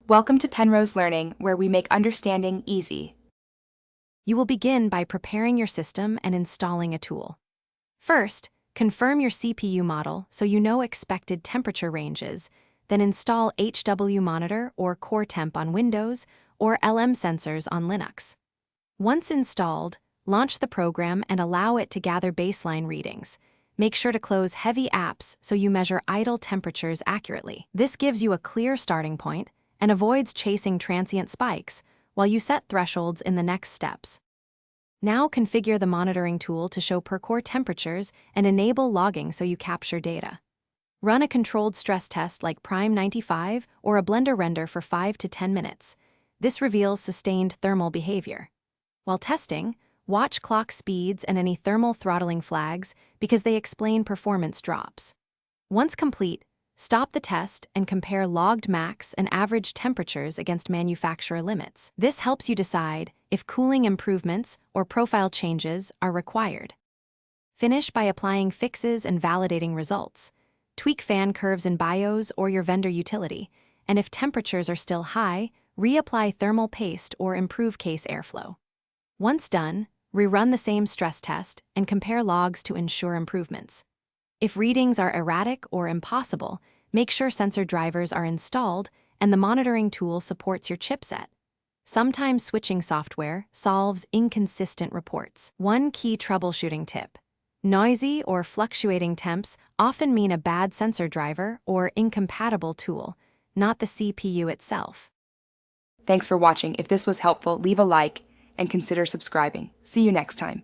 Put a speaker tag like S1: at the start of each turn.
S1: Welcome to Penrose Learning, where we make understanding easy.
S2: You will begin by preparing your system and installing a tool. First, confirm your CPU model so you know expected temperature ranges, then install HW Monitor or Core Temp on Windows or LM sensors on Linux. Once installed, launch the program and allow it to gather baseline readings. Make sure to close heavy apps so you measure idle temperatures accurately. This gives you a clear starting point and avoids chasing transient spikes while you set thresholds in the next steps. Now configure the monitoring tool to show per-core temperatures and enable logging so you capture data. Run a controlled stress test like Prime 95 or a Blender render for 5 to 10 minutes. This reveals sustained thermal behavior. While testing, watch clock speeds and any thermal throttling flags because they explain performance drops. Once complete, stop the test and compare logged max and average temperatures against manufacturer limits. This helps you decide if cooling improvements or profile changes are required. Finish by applying fixes and validating results. Tweak fan curves in BIOS or your vendor utility, and if temperatures are still high, reapply thermal paste or improve case airflow. Once done, rerun the same stress test and compare logs to ensure improvements. If readings are erratic or impossible, make sure sensor drivers are installed and the monitoring tool supports your chipset. Sometimes switching software solves inconsistent reports. One key troubleshooting tip: noisy or fluctuating temps often mean a bad sensor driver or incompatible tool, not the CPU itself.
S1: Thanks for watching. If this was helpful, leave a like and consider subscribing. See you next time.